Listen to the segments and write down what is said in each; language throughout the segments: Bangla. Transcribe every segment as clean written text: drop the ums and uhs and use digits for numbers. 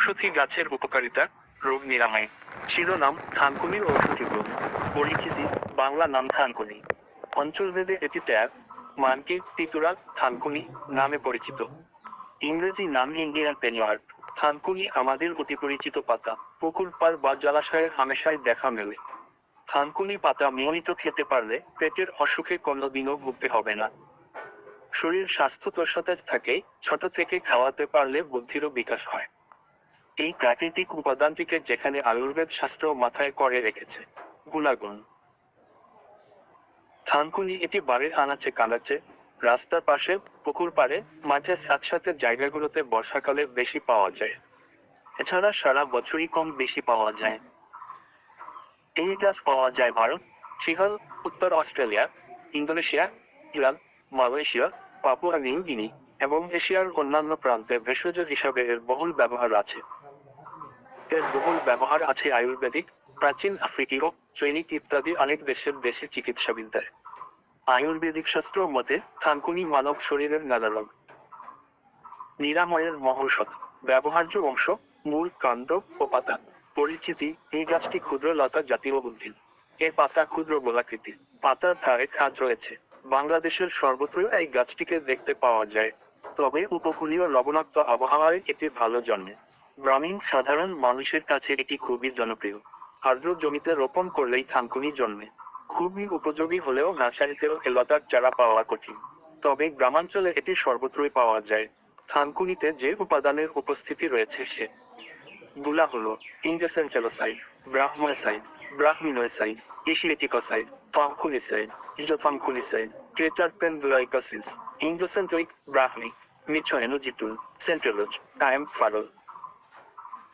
ঔষধি গাছের উপকারিতা, রোগ নিরাময়। শিরোনাম: থানকুনির ঔষধি গুণ। পরিচিতি: বাংলা নাম থানকুনি। অঞ্চলভেদে এটি ট্যাপ, মানকি, তিতুরা, থানকুনি নামে পরিচিত। ইংরেজি নাম ইন্ডিয়ান পেনিওয়ার্ড। থানকুনি আমাদের অতি পরিচিত পাতা, পুকুর পাড় বা জলাশয়ে হামেশাই দেখা মেলে। থানকুনি পাতা নিয়মিত খেতে পারলে পেটের অসুখে কোনোদিনও ভুগতে হবে না। শরীর স্বাস্থ্য তো সতেজ থাকে, ছোট থেকে খাওয়াতে পারলে বুদ্ধিরও বিকাশ হয়। এই প্রাকৃতিক উপাদানটিকে যেখানে আয়ুর্বেদ শাস্ত্র মাথায় করে রেখেছে। গুণাগুণ: থানকুনি এটি বাড়ির আনাচে কানাচে, রাস্তার পাশে, পুকুর পাড়ে, মাঠে স্যাঁতস্যাঁতে জায়গাগুলোতে বর্ষাকালে বেশি পাওয়া যায়। এছাড়া সারা বছরই কম বেশি পাওয়া যায়। এই গাছ পাওয়া যায় ভারত, সিংহল, উত্তর Australia, Indonesia, Iran, Malaysia, Papua New Guinea এবং এশিয়ার অন্যান্য প্রান্তে ভেষজ হিসাবে এর বহুল ব্যবহার আছে। এর বহুল ব্যবহার আছে আয়ুর্বেদিক, প্রাচীন আফ্রিকীয়, চৈনিক ইত্যাদি অনেক দেশে চিকিৎসাবিদ্যায়। আয়ুর্বেদিক শাস্ত্র মতে থানকুনি মানব শরীরের নানা রোগ নিরাময়ের মহৌষধ। ব্যবহার্য অংশ: মূল, কাণ্ড ও পাতা। পরিচিতি: এই গাছটি ক্ষুদ্র লতা জাতীয় উদ্ভিদ। এর পাতা ক্ষুদ্র গোলাকৃতি, পাতার ধারে খাঁজ রয়েছে। বাংলাদেশের সর্বত্রই এই গাছটিকে দেখতে পাওয়া যায়, তবে উপকূলীয় লবণাক্ত আবহাওয়ায় এটি ভালো জন্মে। গ্রামীণ সাধারণ মানুষের কাছে এটি খুবই জনপ্রিয়। আর্দ্র জমিতে রোপণ করলেই থানকুনি জন্মে। খুবই উপযোগী হলেও নার্সারিতেও এ লতার চারা পাওয়া কঠিন, তবে গ্রামাঞ্চলে এটি সর্বত্রই পাওয়া যায়। থানকুনিতে যে উপাদানের উপস্থিতি রয়েছে সেগুলা হলো: ইনডেসেন্টেলোসাইড, ব্রাহ্মোসাইড, ব্রাহ্মিনোসাইড, ইসিএটিকোসাইড, থানকুনিসাইড, ইজোথানকুনিসাইড, ট্রেটারপেনগ্লাইকোসিডস, ইন্ডোসেন্ট্রিক, ব্রাহ্মিক, মিথোএনোজিটুল, সেন্ট্রোলোজ, টাইমফারল।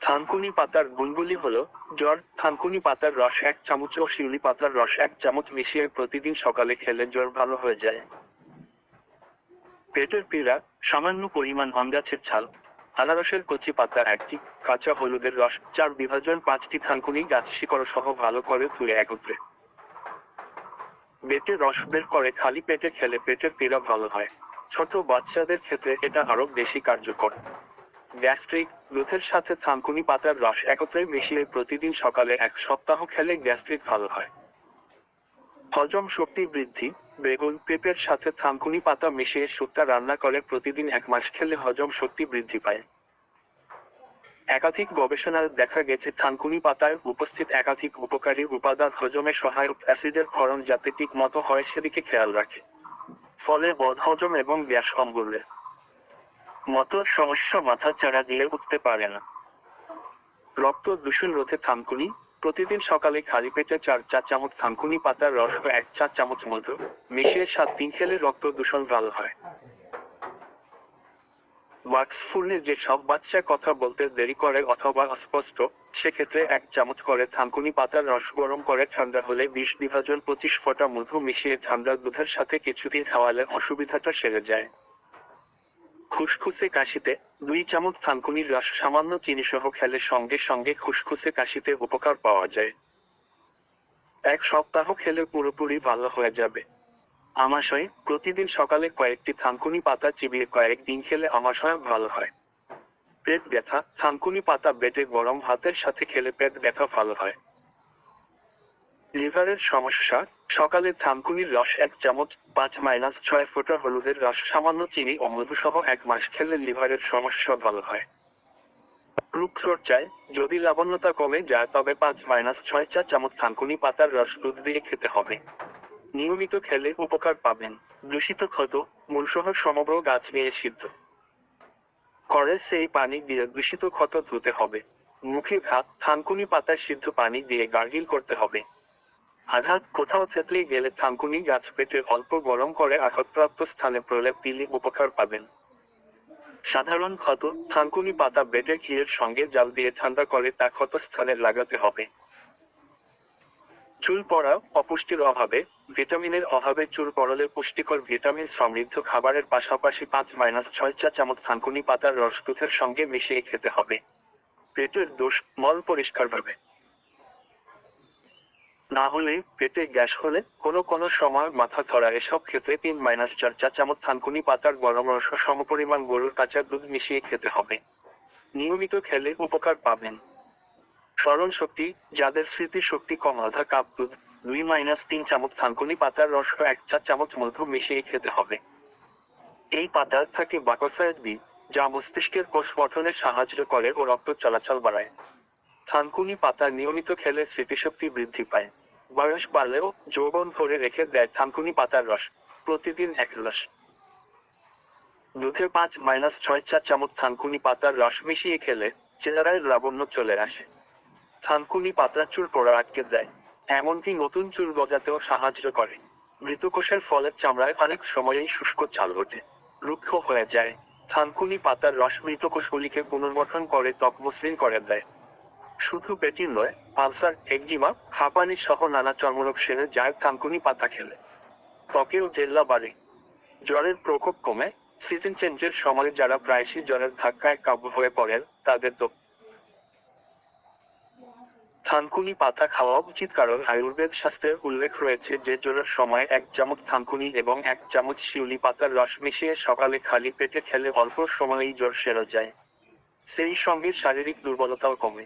থানকুনি পাতার গুণগুলি হলো: জ্বর, থানকুনি পাতার রস 1 চামচ ও শিউলি পাতার রস 1 চামচ মিশিয়ে প্রতিদিন সকালে খেলে জ্বর ভালো হয়ে যায়। পেটের পীড়া, সামান্য পরিমাণ আম গাছের ছাল, আনারসের কচি পাতা 1টি, কাঁচা হলুদের রস 4 বিভাজন 5টি থানকুনি গাছ শিকড় সহ ভালো করে ধুয়ে একত্রে বেটে রস বের করে খালি পেটে খেলে পেটের পীড়া ভালো হয়। ছোট বাচ্চাদের ক্ষেত্রে এটা আরো বেশি কার্যকর। গ্যাস্ট্রিক, দুধের সাথে থানকুনি পাতার রস একত্রে মিশিয়ে প্রতিদিন সকালে 1 সপ্তাহ খেলে গ্যাস্ট্রিক ভালো হয়। হজম শক্তি বৃদ্ধি, বেগুন, পেঁপের সাথে থানকুনি পাতা মিশিয়ে শুক্তা রান্না করে প্রতিদিন 1 মাস খেলে হজম শক্তি বৃদ্ধি পায়। একাধিক গবেষণায় দেখা গেছে থানকুনি পাতায় উপস্থিত একাধিক উপকারী উপাদান হজমে সহায়ক অ্যাসিডের ক্ষরণ যাতে ঠিক মতো হয় সেদিকে খেয়াল রাখে। ফলে বদহজম এবং গ্যাস অম্বলের মতো সমস্যা মাথাচাড়া দিয়ে উঠতে পারে না। রক্ত দূষণ রোধে থানকুনি, প্রতিদিন সকালে খালি পেটে 4 চা চামচ থানকুনি পাতার রস ও 1 চা চামচ মধু মিশিয়ে 7 দিন খেলে রক্ত দূষণ ভালো হয়। ওয়াক্সফুলনে যে সব বাচ্চা কথা বলতে দেরি করে অথবা অস্পষ্ট, সেক্ষেত্রে 1 চামচ করে থানকুনি পাতার রস গরম করে ঠান্ডা হলে 20 বিভাজন 25 ফোঁটা মধু মিশিয়ে ঠান্ডা দুধের সাথে কিছুদিন খাওয়ালে অসুবিধাটা সেরে যায়। খুসখুসে কাশিতে 2 চামচ থানকুনির রস সামান্য চিনি সহ খেলে সঙ্গে সঙ্গে খুসখুসে কাশিতে উপকার পাওয়া যায়। 1 সপ্তাহ খেলে পুরোপুরি ভালো হয়ে যাবে। আমাশয়, প্রতিদিন সকালে কয়েকটি থানকুনি পাতা চিবিয়ে কয়েকদিন খেলে আমাশয় ভালো হয়। পেট ব্যথা, থানকুনি পাতা বেটে গরম ভাতের সাথে খেলে পেট ব্যথা ভালো হয়। লিভারের সমস্যা, সকালে থানকুনির রস 1 চামচ, 5-6 ফোঁটা হলুদের রস সামান্য চিনি ও মধু সহ 1 মাস খেলে লিভারের সমস্যা ভালো হয়। রূপচর্চায়, যদি লবণতা কমে যায় তবে 5-6 চা চামচ থানকুনি পাতার রস দুধ দিয়ে খেতে হবে। নিয়মিত খেলে উপকার পাবেন। দূষিত ক্ষত, মূলসহ সমগ্র গাছ নিয়ে সিদ্ধ করে সেই পানি দিয়ে দূষিত ক্ষত ধুতে হবে। মুখে ঘা, থানকুনি পাতার সিদ্ধ পানি দিয়ে গার্গিল করতে হবে। আঘাত কোথাও থেতলে গেলে থানকুনি গাছ পেটে অল্প গরম করে আঘাতপ্রাপ্ত স্থানে প্রলেপ দিলে উপকার পাবেন। সাধারণ ক্ষত, থানকুনি পাতা বেটে ঘিয়ের সঙ্গে জাল দিয়ে ঠান্ডা করে তা ক্ষত স্থানে লাগাতে হবে। চুল পড়া, অপুষ্টির অভাবে, ভিটামিনের অভাবে চুল পড়লে পুষ্টিকর ভিটামিন সমৃদ্ধ খাবারের পাশাপাশি 5-6 চা চামচ থানকুনি পাতার রস দুধের সঙ্গে মিশিয়ে খেতে হবে। পেটের দোষ, মল পরিষ্কারভাবে না হলে, পেটে গ্যাস হলে, কোনো সময় মাথা ধরা, এসব ক্ষেত্রে 3-4 চা চামচ থানকুনি পাতার গরম রস সমপরিমাণ গরুর কাঁচা দুধ মিশিয়ে খেতে হবে। নিয়মিত খেলে উপকার পাবেন। স্মরণ শক্তি, যাদের স্মৃতি শক্তি কম, আধা কাপ দুধ, 2-3 চামচ থানকুনি পাতার রস ও 1 চা চামচ মধু মিশিয়ে খেতে হবে। এই পাতার থাকে বাকসাইড বি, যা মস্তিষ্কের কোষ গঠনে সাহায্য করে ও রক্ত চলাচল বাড়ায়। থানকুনি পাতা নিয়মিত খেলে স্মৃতিশক্তি বৃদ্ধি পায়। বয়স বাড়লেও যৌবন ধরে রেখে দেয় থানকুনি পাতার রস। প্রতিদিন 1 গ্লাস দুধে 5-6 চা চামচ থানকুনি পাতার রস মিশিয়ে খেলে চেহারায় লাবণ্য চলে আসে। থানকুনি পাতা চুল পড়া আটকে দেয়, এমনকি নতুন চুল গজাতেও সাহায্য করে। মৃতকোষের ফলে চামড়ায় অনেক সময়ই শুষ্ক চাল ওঠে, রুক্ষ হয়ে যায়। থানকুনি পাতার রস মৃতকোষগুলিকে পুনর্গঠন করে ত্বক মসৃণ করে দেয়। শুধু পেটি নয়, আলসার, একজিমা, হাঁপানি সহ নানা চর্মরোগ সেরে যায় থানকুনি পাতা খেলে। ত্বকেও জেল্লা বাড়ে, জ্বরের প্রকোপ কমে। সিজন চেঞ্জের সময় যারা প্রায়শই জ্বরের ধাক্কায় কাবু হয়ে পড়েন, তাদের তো থানকুনি পাতা খাওয়া উচিত, কারণ আয়ুর্বেদ শাস্ত্রে উল্লেখ রয়েছে যে জ্বরের সময় 1 চামচ থানকুনি এবং 1 চামচ শিউলি পাতার রস মিশিয়ে সকালে খালি পেটে খেলে অল্প সময়েই জ্বর সেরে যায়। সেই সঙ্গে শারীরিক দুর্বলতাও কমে।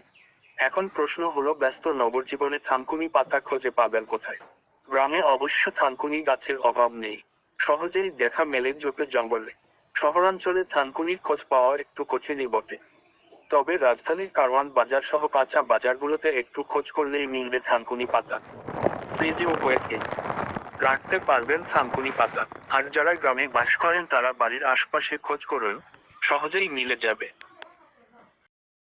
এখন প্রশ্ন হলো, ব্যস্ত নগর জীবনে থানকুনি পাতা খুঁজে পাবেন কোথায়? গ্রামে অবশ্য থানকুনি গাছের অভাব নেই, সহজেই দেখা মেলে ঝোপে জঙ্গলে। শহরাঞ্চলে থানকুনির খোঁজ পাওয়া একটু কঠিনই বটে। তবে রাজধানীর কারওয়ান বাজার সহ কাঁচা বাজারগুলোতে একটু খোঁজ করলেই মিলবে থানকুনি পাতা। ফ্রিজে ও কয়েকদিন রাখতে পারবেন থানকুনি পাতা। আর যারা গ্রামে বাস করেন তারা বাড়ির আশপাশে খোঁজ করুন, সহজেই মিলে যাবে।